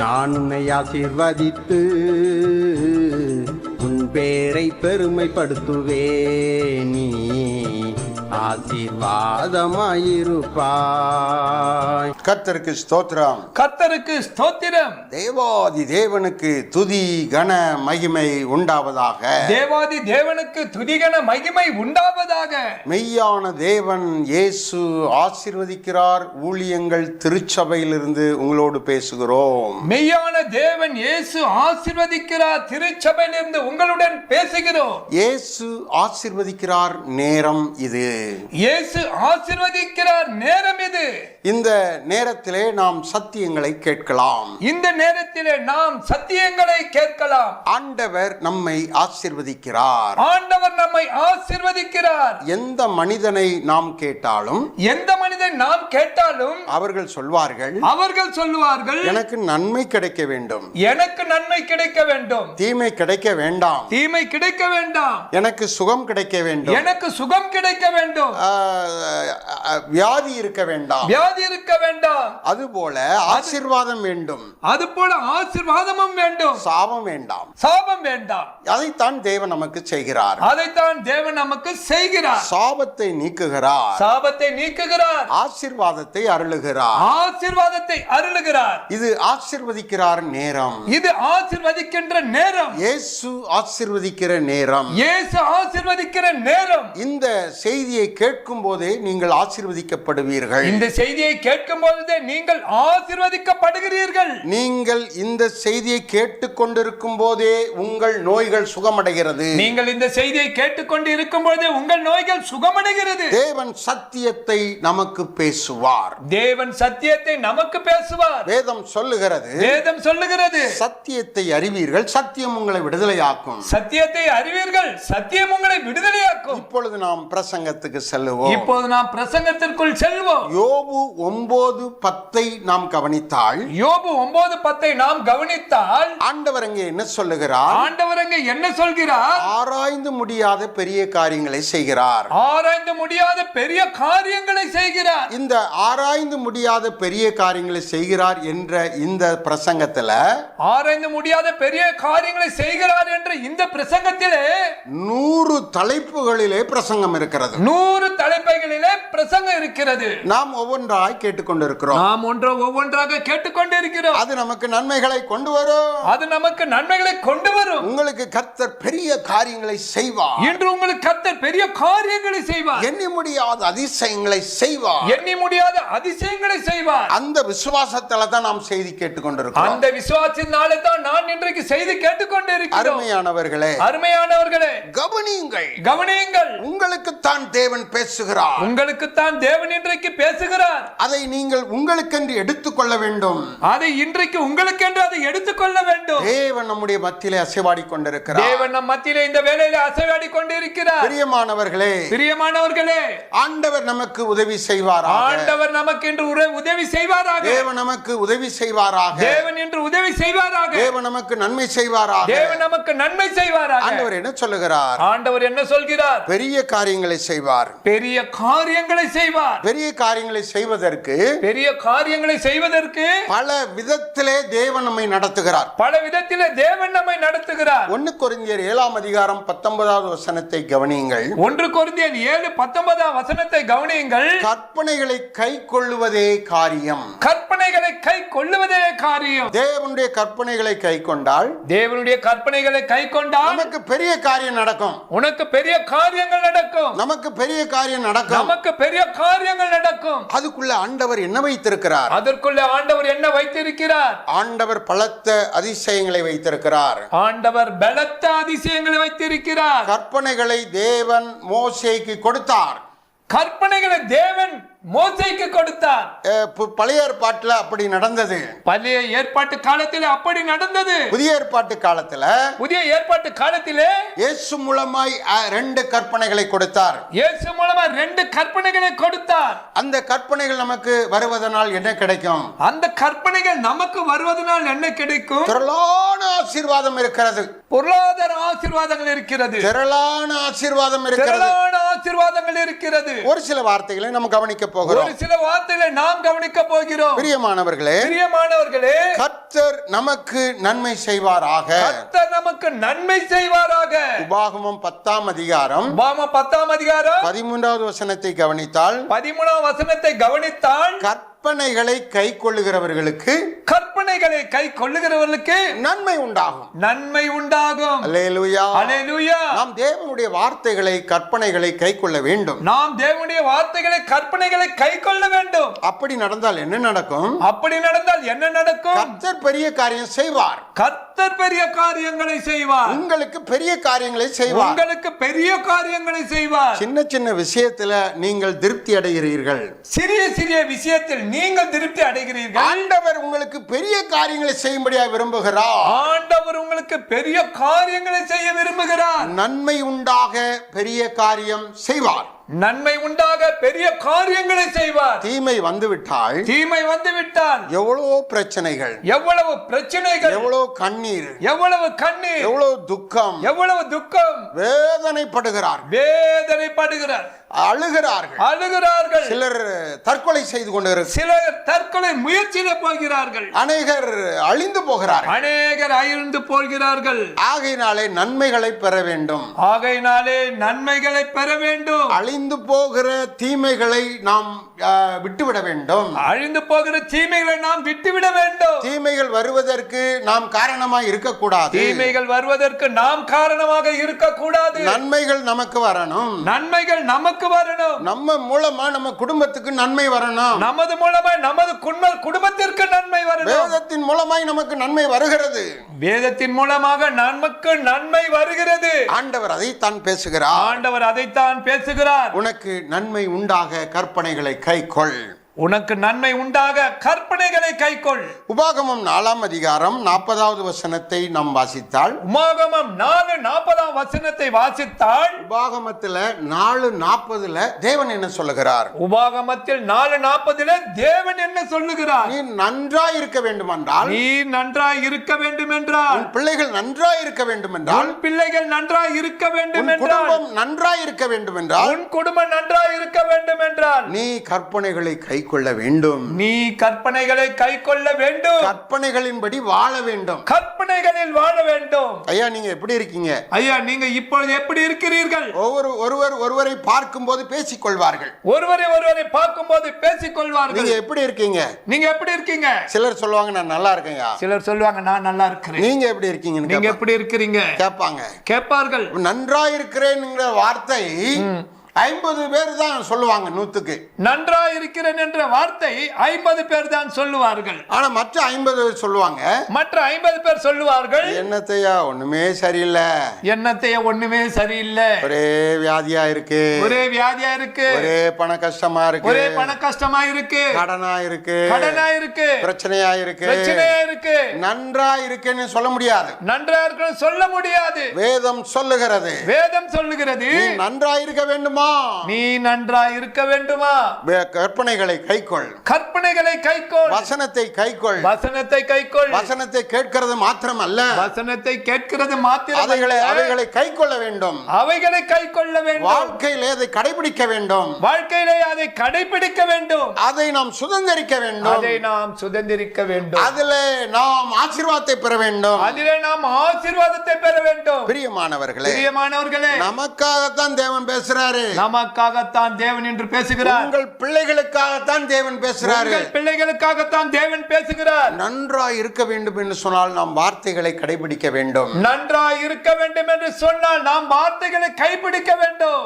நான் உன்னை ஆசீர்வதித்து உன் பேரை பெருமைப்படுத்துவேன். நீ ஆசீர்வாதமாயிருப்பாய். கர்த்தருக்கு ஸ்தோத்திரம். கர்த்தருக்கு ஸ்தோத்திரம். தேவாதி தேவனுக்கு துதி கன மகிமை உண்டாவதாக. தேவாதி தேவனுக்கு துதிகன மகிமை உண்டாவதாக. மெய்யான தேவன் இயேசு ஆசீர்வதிக்கிறார். ஊழியங்கள் திருச்சபையிலிருந்து உங்களோடு பேசுகிறோம். மெய்யான தேவன் இயேசு ஆசீர்வதிக்கிறார். திருச்சபையிலிருந்து உங்களுடன் பேசுகிறோம். இயேசு ஆசீர்வதிக்கிறார். நேரம் இது. இயேசு ஆசீர்வதிக்கிறார். நேரம் இது. இந்த நேரத்திலே நாம் சத்தியங்களை கேட்கலாம். இந்த நேரத்திலே நாம் சத்தியங்களை கேட்கலாம். ஆண்டவர் நம்மை ஆசீர்வதிக்கிறார். ஆண்டவர் நம்மை ஆசீர்வதிக்கிறார். எந்த மனிதனை நாம் கேட்டாலும், எந்த மனிதன் நாம் கேட்டாலும் அவர்கள் சொல்வார்கள், எனக்கு நன்மை கிடைக்க வேண்டும், எனக்கு நன்மை கிடைக்க வேண்டும், தீமை கிடைக்க வேண்டாம், தீமை கிடைக்க வேண்டாம், எனக்கு சுகம் கிடைக்க வேண்டும், எனக்கு சுகம் கிடைக்க வேண்டும், வியாதி இருக்க வேண்டாம், வியாதி இருக்க வேண்டாம், அதுபோல ஆசீர்வாதம் வேண்டும், அதுபோல ஆசீர்வாதமும் வேண்டும், சாபம் வேண்டாம், சாபம் வேண்டாம். அதைத்தான் தேவன் நமக்கு செய்கிறார். அதைத்தான் தேவன் நமக்கு செய்கிறார். சாபத்தை நீக்குகிறார், சாபத்தை நீக்குகிறார், ஆசீர்வாதத்தை அருளுகிறார், ஆசீர்வாதத்தை அருளுகிறார். இது ஆசீர்வதிக்கிறார் நேரம். இது ஆசீர்வதிக்கின்ற நேரம். இயேசு ஆசீர்வதிக்கிற நேரம். இயேசு ஆசீர்வதிக்கிற நேரம். இந்த செய்தியை கேட்கும் போதே நீங்கள் ஆசீர்வதிக்கப்படுவீர்கள். இந்த செய்தியை கேட்கும் போதே நீங்கள் ஆசீர்வதிக்கப்படுகிறீர்கள். நீங்கள் இந்த செய்தியை கேட்டுக்கொண்டிருக்கும் போதே உங்கள் நோய்கள் சுகமடைகிறது. நீங்கள் இந்த செய்தியை கேட்டுக்கொண்டு இருக்கும் போதே உங்கள் நோய்கள் சுகமடைகிறது. தேவன் சத்தியத்தை நமக்கு பேசுவார். தேவன் சத்தியத்தை நமக்கு பேசுவார். வேதம் சொல்லுகிறது, வேதம் சொல்லுகிறது, சத்தியத்தை அறிவீர்கள், சத்தியம் உங்களை விடுதலையாக்கும். சத்தியத்தை அறிவீர்கள், சத்தியம் உங்களை விடுதலையாக்கும். இப்பொழுது நாம் பிரசங்கத்துக்கு செல்லுவோம். இப்போது நாம் பிரசங்கத்திற்குள் செல்வோம். யோபு 9:10 நாம் கவனித்தால், யோபு 9:10 நாம் கவனித்தால், ஆண்டவர் அங்கே என்ன சொல்லுகிறார்? ஆண்டவர் அங்கே என்ன சொல்கிறார்? ஆராய்ந்து முடியாத பெரிய காரியங்களை செய்கிறார். ஆராய்ந்து முடியாத பெரிய காரியங்களை செய்கிறார். இந்த ஆராய்ந்து முடியாத பெரிய காரியங்களை செய்கிறார் என்ற இந்த பிரசங்கத்துல, ஆராய்ந்து முடியாத பெரிய காரியங்களை செய்கிறார் என்ற இந்த பிரசங்கத்திலே 100 தலைப்புகளிலே பிரசங்கம் இருக்கிறது. 100 தலைப்புகளிலே பிரசங்கம் இருக்கிறது. நாம் ஒவ்வொன்றாய் கேட்டுக்கொண்டிருக்கிறோம். நாம் ஒவ்வொன்றாக கேட்டுக்கொண்டிருக்கிறோம். அது நமக்கு நன்மைகளை கொண்டு வரும். அது நமக்கு நன்மைகளை கொண்டு வரும். உங்களுக்கு கர்த்தர் பெரிய காரியங்களை செய்வார். இன்று உங்களுக்கு கர்த்தர் பெரிய காரியங்களை செய்வார். எண்ணி முடியாத அதிசயங்களை செய்வார். எண்ணி முடியாத அதிசயங்களை செய்வார். அந்த விசுவாசத்தால தான் நாம் செய்தி கேட்டுக்கொண்டிருக்கிறோம். அந்த விசுவாசத்தினாலே தான் நான் இன்றைக்கு செய்தி கேட்டுக்கொண்டிருக்கிறேன். அருமையானவர்களே, அருமையானவர்களே, கவனியுங்கள், கவனியுங்கள். உங்களுக்கு தான் தேவன் பேசுகிறார். உங்களுக்கு தான் தேவன் இன்றைக்கு பேசுகிறார். அதை நீங்கள் உங்களுக்கென்று எடுத்துக்கொள்ள வேண்டும். அதை இன்றைக்கு உங்களுக்கென்று அதை எடுத்துக்கொள்ள வேண்டும். தேவன் நம்முடைய மத்தியிலே அசைவாடி கொண்டிருக்கிறார். தேவன் நம் மத்தியிலே இந்த வேளையிலே அசைவாடி கொண்டிருக்கிறார். பிரியமானவர்களே, பிரியமானவர்களே, ஆண்டவர் நமக்கு உதவி செய்வாராக. ஆண்டவர் நமக்கு இன்று உதவி செய்வாராக. தேவன் நமக்கு உதவி செய்வாராக. தேவன் இன்று உதவி செய்வாராக. தேவன் நமக்கு நன்மை செய்வாராக. தேவன் நமக்கு நன்மை செய்வாராக. ஆண்டவர் என்ன சொல்லுகிறார்? ஆண்டவர் என்ன சொல்கிறார்? பெரிய காரியங்களை செய்வார். பெரிய காரியங்களை செய்வார். பெரிய காரியங்களை செய்வதற்கு, பெரிய காரியங்களை செய்வதற்கு பல விதத்திலே தேவன் நம்மை நடத்துகிறார். பல விதத்திலே தேவன் நம்மை நடத்துகிறார். 1 கொரிந்தியர் 7:19 வசனத்தை கவனியுங்கள். 1 கொரிந்தியர் 7:19 கவனியுங்கள். கற்பனைகளை கைக்கொள்ளுவதே காரியம். கற்பனைகளை கைக்கொள்ளுவதே காரியம். தேவனுடைய கற்பனைகளை கைக்கொண்டால், தேவனுடைய கற்பனைகளை கைக்கொண்டால் நமக்கு பெரிய காரியம் நடக்கும். உனக்கு பெரிய காரியங்கள் நடக்கும். நமக்கு பெரிய காரியம் நடக்கும். நமக்கு பெரிய காரியங்கள் நடக்கும். அதுக்குள்ள ஆண்டவர் என்ன வைத்திருக்கிறார்? அதற்குள்ள ஆண்டவர் என்ன வைத்திருக்கிறார்? ஆண்டவர் பலத்த அதிசயங்களை வைத்திருக்கிறார். ஆண்டவர் பலத்த அதிசயங்களை வைத்திருக்கிறார். கற்பனைகளை தேவன் மோசேக்கு கொடுத்தார். கற்பனைகளை தேவன் மோசேக்கு கொடுத்தார். பழைய ஏற்பாட்டுல அப்படி நடந்தது. பழைய ஏற்பாட்டு காலத்திலே அப்படி நடந்தது. புதிய ஏற்பாட்டு காலத்துல, புதிய ஏற்பாட்டு காலத்திலே இயேசு மூலமாய் 2 கற்பனைகளை கொடுத்தார். இயேசு மூலமா 2 கற்பனைகளை கொடுத்தார். அந்த கற்பனைகள் நமக்கு வருவதனால் என்ன கிடைக்கும்? அந்த கற்பனைகள் நமக்கு வருவதனால் என்ன கிடைக்கும்? திரளான ஆசீர்வாதம் இருக்கிறது. பொருளாதார ஆசீர்வாதங்கள் இருக்கிறது. திரளான ஆசீர்வாதம் இருக்கிறது. திரளான ஆசீர்வாதங்கள் இருக்கிறது. ஒரு சில வார்த்தைகளை நம்ம கவனிக்க போகிறோம். ஒரு சில வார்த்தைகளை நாம் கவனிக்க போகிறோம். பிரியமானவர்களே, கர்த்தர் நமக்கு நன்மை செய்வாராக. கர்த்தர் நமக்கு நன்மை செய்வாராக. உபாகமம் 10ஆம் அதிகாரம் 10ஆம் அதிகாரம் 13வது வசனத்தை கவனித்தால், 13ஆம் வசனத்தை கவனித்தால், கற்பனைகளை கை கொள்ளுகிறவர்களுக்கு நன்மை உண்டாகும். நன்மை உண்டாகும். அல்லேலூயா, அல்லேலூயா. நாம் தேவனுடைய வார்த்தைகளை, கற்பனைகளை கை கொள்ள வேண்டும். நாம் தேவனுடைய வார்த்தைகளை, கற்பனைகளை கை கொள்ள வேண்டும். அப்படி நடந்தால் என்ன நடக்கும்? அப்படி நடந்தால் என்ன நடக்கும்? கர்த்தர் பெரிய காரியம் செய்வார். கர்த்தர் பெரிய காரியங்களை செய்வார். உங்களுக்கு பெரிய காரியங்களை செய்வார். உங்களுக்கு பெரிய காரியங்களை செய்வார். சின்ன சின்ன விஷயத்துல நீங்கள் திருப்தி அடைகிறீர்கள். சிறிய சிறிய விஷயத்தில் நீங்கள் திருப்தி அடைகிறீர்கள். ஆண்டவர் உங்களுக்கு பெரிய காரியங்களை செய்யும்படியா விரும்புகிறார். ஆண்டவர் உங்களுக்கு பெரிய காரியங்களை செய்ய விரும்புகிறார். நன்மை உண்டாக பெரிய காரியம் செய்வார். நன்மை உண்டாக பெரிய காரியங்களை செய்வார். தீமை வந்துவிட்டால் எவ்வளவு பிரச்சனைகள், எவ்வளவு பிரச்சனைகள், எவ்வளவு கண்ணீர், எவ்வளவு கண்ணீர், எவ்வளவு துக்கம், எவ்வளவு துக்கம், வேதனைப்படுகிறார், அழுகிறார்கள். சிலர் தற்கொலை செய்து கொண்டிருக்கிறார்கள். சிலர் தற்கொலை முயற்சியில போகிறார்கள். அநேகர் அழிந்து போகிறார்கள். ஆகையினாலே நன்மைகளை பெற வேண்டும். அழிந்து போகிற தீமைகளை நாம் விட்டுவிட வேண்டும். தீமைகள் வருவதற்கு நாம் காரணமாக இருக்கக்கூடாது. நன்மைகள் நமக்கு வரணும். நம்ம மூலமா நம்ம குடும்பத்துக்கு நன்மை வரணும். நமது மூலமாய் நமது குடும்பத்திற்கு நன்மை வரணும். வேதத்தின் மூலமாய் நமக்கு நன்மை வருகிறது. வேதத்தின் மூலமாக நமக்கு நன்மை வருகிறது. ஆண்டவர் அதைத்தான் பேசுகிறார். உனக்கு நன்மை உண்டாக கற்பனைகளை கைக்கொள். உனக்கு நன்மை உண்டாக கற்பனைகளை கைக்கொள். உபாகமம் 4ஆம் அதிகாரம் 40வது வசனத்தை நாம் வாசித்தால், உபாகமம் 4:40ஆம் வசனத்தை வாசித்தால், உபாகமத்தில் 4:40 தேவன் என்ன சொல்லுகிறார்? உபாகமத்தில் 4:40 தேவன் என்ன சொல்லுகிறார்? நீ நன்றாய் இருக்க வேண்டுமென்றால், உன் பிள்ளைகள் நன்றாய் இருக்க வேண்டுமென்றால், குடும்பம் நன்றாய் இருக்க வேண்டுமென்றால், நீ கற்பனைகளை கைக்கொள்ள வேண்டும். கற்பனைகளின்படி வாழ வேண்டும். ஐயா, நீங்க எப்படி இருக்கீங்க? ஐயா, நீங்க இப்பொழுது எப்படி இருக்கிறீர்கள்? ஒருவரை பார்க்கும்போது பேசிக்கொள்வார்கள். நீங்க எப்படி இருக்கீங்க? சிலர் சொல்லுவாங்க நான் நல்லா இருக்கேன். சிலர் சொல்லுவாங்க நான் நல்லா இருக்கிறேன். நீங்க எப்படி இருக்கீங்க? கேட்பார்கள். நன்றாய் இருக்கிறேன்ங்கிற வார்த்தை 50 பேர் தான் சொல்லுவாங்க. 100க்கு நன்றா இருக்கிறேன் என்ற வார்த்தை 50 பேர் தான் சொல்லுவார்கள். ஆனா மற்ற 50 பேர் சொல்லுவார்கள், என்னத்தையா ஒண்ணுமே சரியில்லை, ஒரே வியாதியா இருக்கு, ஒரே பண கஷ்டமா இருக்கு, கடனா இருக்கு, பிரச்சனையா இருக்கு. நன்றா இருக்குன்னு சொல்ல முடியாது. வேதம் சொல்லுகிறது நன்றா இருக்க வேண்டுமா? நீ நன்றாய் இருக்க வேண்டுமா? கற்பனைகளை கைக்கொள். வசனத்தை கைக்கொள். வசனத்தை கேட்கிறது மாத்திரமல்ல, அவைகளை கைக்கொள்ள வேண்டும். வாழ்க்கையிலே அதை கடைபிடிக்க வேண்டும். அதை நாம் சுதந்திரிக்க வேண்டும். அதிலே நாம் ஆசீர்வாதத்தை பெற வேண்டும். பிரியமானவர்களே, நமக்காகத்தான் தேவன் பேசுறாரு. நமக்காகத்தான் தேவன் என்று பேசுகிறார். உங்கள் பிள்ளைகளுக்காகத்தான் தேவன் பேசுகிறார். நன்றாய் இருக்க வேண்டும் என்று சொன்னால் நாம் வார்த்தைகளை கடைபிடிக்க வேண்டும்.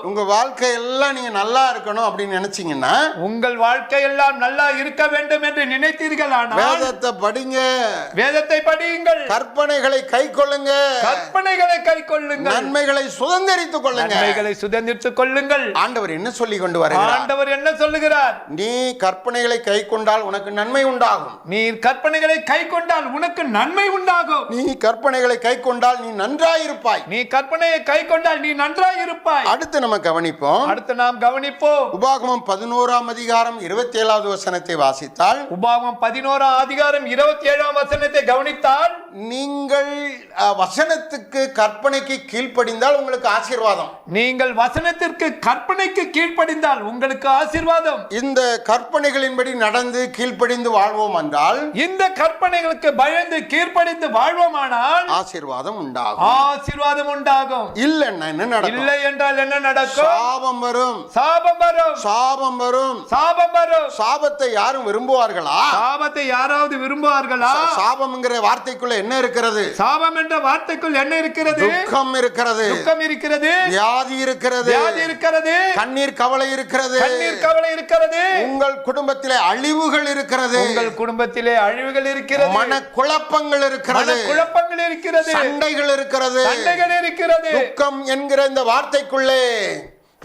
உங்க வாழ்க்கை எல்லாம் நீங்க நல்லா இருக்கணும் அப்படின்னு நினைச்சீங்கன்னா, உங்கள் வாழ்க்கை எல்லாம் நல்லா இருக்க வேண்டும் என்று நினைத்தீர்களானால் வேதத்தை படியுங்கள். கற்பனைகளை கைக்கொள்ளுங்க. நன்மைகளை சுதந்திரித்துக் கொள்ளுங்கள். ஆண்டவர் என்ன சொல்லி கொண்டு வருகிறார்? நீ கற்பனைகளை கைக்கொண்டால் உனக்கு நன்மை உண்டாகும். நீ கற்பனைகளை கைக்கொண்டால் நீ நன்றாயிருப்பாய். அடுத்து நாம் கவனிப்போம். உபாகமம் 11ஆம் அதிகாரம் 27வது வசனத்தை வாசித்தால், உபாகமம் 11ஆம் அதிகாரம் 27ஆம் வசனத்தை கவனித்தால், நீங்கள் வசனத்துக்கு கற்பனைக்கு கீழ்ப்படிந்தால் உங்களுக்கு ஆசீர்வாதம். நீங்கள் வசனத்திற்கு கற்பனைக்கு கீழ்ப்படிந்தால் உங்களுக்கு ஆசீர்வாதம். இந்த கற்பனைகளின்படி நடந்து கீழ்ப்படிந்து வாழ்வோம் என்றால், இந்த கற்பனைகளுக்கு பயந்து கீழ்ப்படிந்து வாழ்வோமானால் ஆசீர்வாதம் உண்டாகும். ஆசீர்வாதம் உண்டாகும். இல்லன்னா என்ன நடக்கும்? இல்லை என்றால் என்ன நடக்கும்? சாபம் வரும். சாபம் வரும். சாபம் வரும். சாபம் வரும். சாபத்தை யாரும் விரும்புவார்களா? சாபத்தை யாராவது விரும்புவார்களா? சாபம்ங்கிற வார்த்தைக்குள்ள என்ன இருக்கிறது? சாபம் என்ற வார்த்தைக்குள் என்ன இருக்கிறது? துக்கம் இருக்கிறது. துக்கம் இருக்கிறது. வியாதி இருக்கிறது. வியாதி இருக்கிறது. கண்ணீர் கவலை இருக்கிறது. கண்ணீர் கவலை இருக்கிறது. உங்கள் குடும்பத்திலே அழிவுகள் இருக்கிறது. உங்கள் குடும்பத்திலே அழிவுகள் இருக்கிறது. மனக்குழப்பங்கள் இருக்கிறது. மனக்குழப்பங்கள் இருக்கிறது. சண்டைகள் இருக்கிறது. சண்டைகள் இருக்கிறது. துக்கம் என்கிற இந்த வார்த்தைக்குள்ளே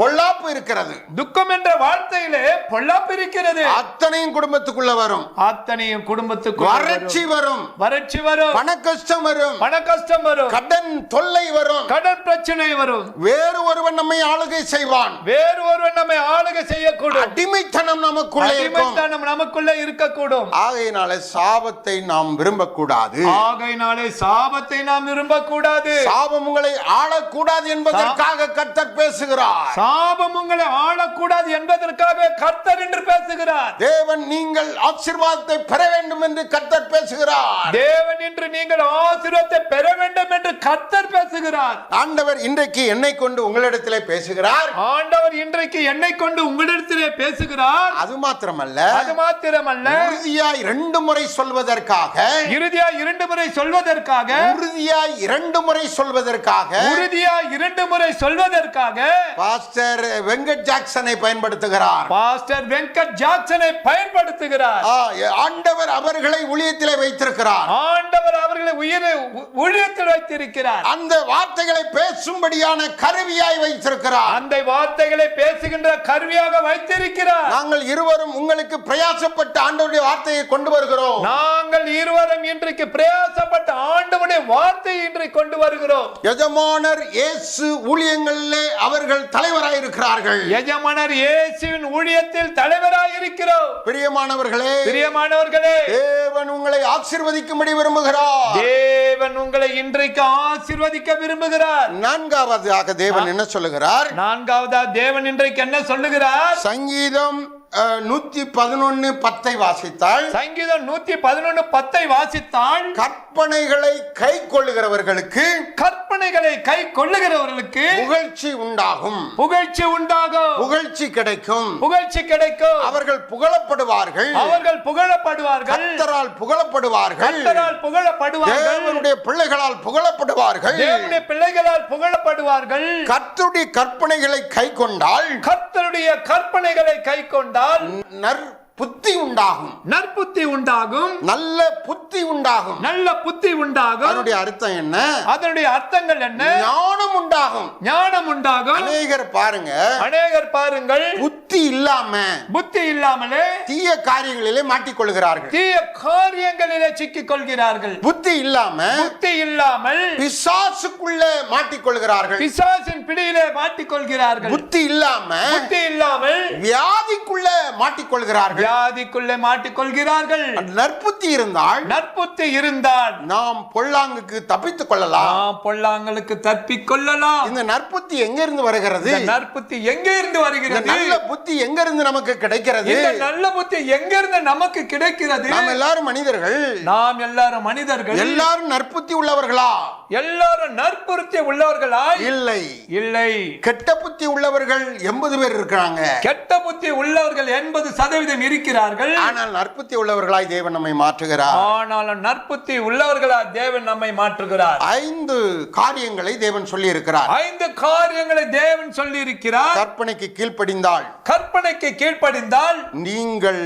பொல்லாப்பு இருக்கிறது. துக்கம் என்ற வார்த்தையிலே பொல்லாப்பு இருக்கிறது. அத்தனையும் குடும்பத்துக்குள்ள வரும். அத்தனையும் குடும்பத்துக்கு வறட்சி வரும். வறட்சி வரும். பண கஷ்டம் வரும். பண கஷ்டம் வரும். கடன் தொல்லை வரும். கடன் பிரச்சனை வரும். வேறு ஒருவன் நம்மை ஆளுகை செய்வான். வேறு ஒருவன் நம்மை ஆளுகை செய்யக்கூடும். அடிமைத்தனம் நமக்குள்ளே இருக்கும். அடிமைத்தனம் நமக்குள்ளே இருக்கக்கூடும். ஆகையினாலே சாபத்தை நாம் விரும்பக்கூடாது. ஆகையினாலே சாபத்தை நாம் விரும்பக்கூடாது. சாபம் உங்களை ஆளக்கூடாது என்பதற்காக கர்த்தர் பேசுகிறார். சாபம் உங்களை ஆளக்கூடாது என்பதற்காக கர்த்தர் என்று பேசுகிறார். தேவன் நீங்கள் ஆசீர்வாதத்தை பெற வேண்டும் என்று கர்த்தர் பேசுகிறார். தேவன் என்று நீங்கள் ஆசீர்வாதத்தை பெற வேண்டும் என்று கர்த்தர் பேசுகிறார். ஆண்டவர் இன்றைக்கு என்னை கொண்டு உங்களிடத்திலே பேசுகிறார். ஆண்டவர் இன்றைக்கு என்னை கொண்டு உங்களிடத்திலே பேசுகிறார். அது மாத்திரமல்ல, அது மாத்திரமல்ல, உறுதியாய் 2 முறை சொல்வதற்காக, இறுதியாய் 2 முறை சொல்வதற்காக, உறுதியாய் 2 முறை சொல்வதற்காக, உறுதியாய் 2 முறை சொல்வதற்காக பாஸ்டர் வெங்கட் ஜாக்சனை பயன்படுத்துகிறார். பாஸ்டர் வெங்கட் ஜாக்சனை பயன்படுத்துகிறார். ஆண்டவர் அவர்களை ஊழியத்திலே வைத்திருக்கிறார். ஆண்டவர் அவர்களை ஊழியத்தில் வைத்திருக்கிறார். அந்த வார்த்தைகளை பேசும்படியான கருவியாய் வைத்திருக்கிறார். அந்த வார்த்தைகளை பேசுகின்ற கருவியாக வைத்திருக்கிறார். நாங்கள் இருவரும் உங்களுக்கு பிரயாசப்பட்டு ஆண்டவருடைய வார்த்தையை கொண்டு வருகிறோம். நாங்கள் இருவரும் இன்றைக்கு பிரயாசப்பட்டு ஆண்டவருடைய வார்த்தையை இன்றைக்கு கொண்டு வருகிறோம். எஜமானர் இயேசு ஊழியங்களிலே அவர்கள் தலைவராய் இருக்கிறார்கள். எஜமானர் இயேசுவின் ஊழியத்தில் தலைவராய் இருக்கிறோம். பிரியமானவர்களே, பிரியமானவர்களே, தேவன் உங்களை ஆசீர்வதிக்கும்படி விரும்புகிறார். தேவன் உங்களை இன்றைக்கு ஆசீர்வதிக்க விரும்புகிறார். நான்காவதாக தேவன் என்ன சொல்லுகிறார்? நான்காவதாக தேவன் இன்றைக்கு என்ன சொல்லுகிறார்? சங்கீதம் 111:10 வாசித்தால், சங்கீதம் 111:10 வாசித்தால், கற்பனைகளை கை கொள்ளுகிறவர்களுக்கு, கற்பனைகளை கை கொள்ளுகிறவர்களுக்கு புகழ்ச்சி உண்டாகும். புகழ்ச்சி உண்டாகும். புகழ்ச்சி கிடைக்கும். புகழ்ச்சி கிடைக்கும். அவர்கள் புகழப்படுவார்கள். அவர்கள் புகழப்படுவார்கள். கர்த்தரால் புகழப்படுவார்கள். கர்த்தரால் புகழப்படுவார்கள். தேவனுடைய பிள்ளைகளால் புகழப்படுவார்கள். தேவனுடைய பிள்ளைகளால் புகழப்படுவார்கள். கர்த்தருடைய கற்பனைகளை கை கொண்டால், கர்த்தருடைய கற்பனைகளை கை கொண்டால் புத்தி உண்டாகும். நற்புத்தி உண்டாகும். நல்ல புத்தி உண்டாகும். நல்ல புத்தி உண்டாகும். அதனுடைய அர்த்தம் என்ன? அதனுடைய அர்த்தங்கள் என்ன? ஞானம் உண்டாகும். ஞானம் உண்டாகும். அநேகர் பாருங்க, அநேகர் பாருங்கள், புத்தி இல்லாம, புத்தி இல்லாமலே தீய காரியங்களிலே மாட்டிக்கொள்கிறார்கள். தீய காரியங்களிலே சிக்கிக் கொள்கிறார்கள். புத்தி இல்லாம, புத்தி இல்லாமல் பிசாசுக்குள்ள மாட்டிக்கொள்கிறார்கள். பிசாசின் பிடியிலே மாட்டிக்கொள்கிறார்கள். புத்தி இல்லாம, புத்தி இல்லாமல் வியாதிக்குள்ள மாட்டிக்கொள்கிறார்கள். வியாதிக்குள்ளே மாட்டிக்கொள்கிறார்கள். நற்புத்தி இருந்தால், நற்புத்தி இருந்தால் நாம் பொல்லாங்குக்கு தப்பித்துக் கொள்ளலாம். நாம் பொல்லாங்களுக்கு தப்பிக் கொள்ளலாம். இந்த நற்புத்தி எங்க இருந்து வருகிறது? இந்த நற்புத்தி எங்க இருந்து வருகிறது? நல்ல புத்தி எங்க இருந்து நமக்கு கிடைக்கிறது? இந்த நல்ல புத்தி எங்க இருந்து நமக்கு கிடைக்கிறது? நாம் எல்லாரும் மனிதர்கள். நாம் எல்லாரும் மனிதர்கள். எல்லாரும் நற்புத்தி உள்ளவர்களா? எல்லாரும் நற்புத்தி உள்ளவர்களா? இல்லை, இல்லை. கெட்ட புத்தி உள்ளவர்கள் 80 பேர் இருக்காங்க. கெட்ட புத்தி உள்ளவர்கள் 80% இருக்கிறார்கள். ஆனால் நற்புத்தி உள்ளவர்களாய் தேவன் நம்மை மாற்றுகிறார். ஆனாலும் நற்புத்தி உள்ளவர்களாய் தேவன் நம்மை மாற்றுகிறார். 5 காரியங்களை தேவன் சொல்லி இருக்கிறார். 5 காரியங்களை தேவன் சொல்லி இருக்கிறார். கற்பனைக்கு கீழ்ப்படிந்தால், கற்பனைக்கு கீழ்ப்படிந்தால் நீங்கள்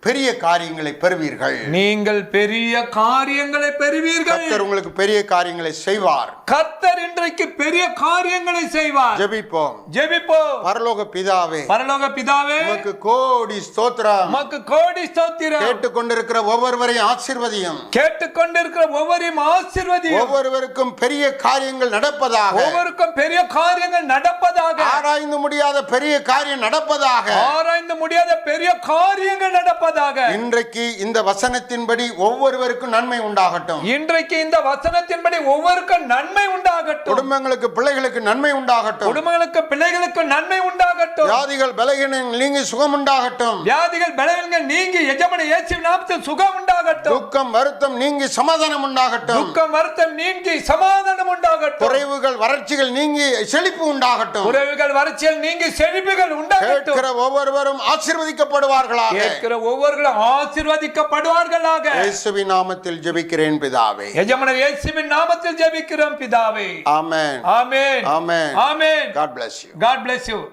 பெரிய காரியங்களை பெறுவீர்கள். நீங்கள் பெரிய காரியங்களை பெறுவீர்கள். கர்த்தர் உங்களுக்கு பெரிய காரியங்களை செய்வார். கர்த்தர் இன்றைக்கு பெரிய காரியங்களை செய்வார். ஜெபிப்போம். ஜெபிப்போம். பரலோக பிதாவே, பரலோக பிதாவே, உமக்கு கோடி ஸ்தோத்திரம். உமக்கு கோடி ஸ்தோத்திரம். கேட்டுக்கொண்டிருக்கிற ஒவ்வொருவரையும் ஆசீர்வதியும். கேட்டுக்கொண்டிருக்கிற ஒவ்வொருவரையும் ஆசீர்வதியும். ஒவ்வொருவருக்கும் பெரிய காரியங்கள் நடப்பதாக. ஒவ்வொருக்கும் பெரிய காரியங்கள் நடப்பதாக. ஆராய்ந்து முடியாத பெரிய காரியம் நடப்பதாக. ஆராய்ந்து முடியாத பெரிய காரியங்கள் நடப்பதாக. உண்டாவதாக. இன்றைக்கு இந்த வசனத்தின்படி ஒவ்வொருவருக்கும் நன்மை உண்டாகட்டும். இன்றைக்கு இந்த வசனத்தின்படி ஒவ்வொருக்கும் நன்மை உண்டாகட்டும். குடும்பங்களுக்கு பிள்ளைகளுக்கு நன்மை உண்டாகட்டும். குடும்பங்களுக்கு பிள்ளைகளுக்கு நன்மை உண்டாகட்டும். வியாதிகள் பலகீனங்கள் நீங்கி சுகம் உண்டாகட்டும். வியாதிகள் பலவீனங்கள் நீங்கி எஜமான் இயேசுவின் நாமத்தில் சுகம் உண்டாகட்டும். துக்கம் வருத்தம் நீங்கி சமாதானம் உண்டாகட்டும். துக்கம் வருத்தம் நீங்கி சமாதானம் உண்டாகட்டும். குறைவுகள் வறட்சிகள் நீங்கி செழிப்பு உண்டாகட்டும். குறைவுகள் வறட்சிகள் நீங்கி செழிப்புகள் உண்டாகட்டும். கேட்கிற ஒவ்வொருவரும் ஆசீர்வதிக்கப்படுவார்களாக. கேட்கிற ஒவ்வொருவரும் ஆசீர்வதிக்கப்படுவார்களாக. இயேசுவின் நாமத்தில் ஜெபிக்கிறேன் பிதாவே. எஜமான் இயேசுவின் நாமத்தில் ஜெபிக்கிறோம் பிதாவே. ஆமென். ஆமென். ஆமென். ஆமென். God bless you. God bless you.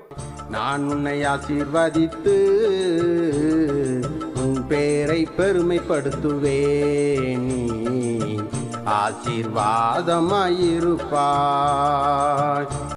நான் உன்னை ஆசீர்வதித்து உன் பேரை பெருமைப்படுத்துவேன். நீ ஆசீர்வாதமாயிருப்பாய்.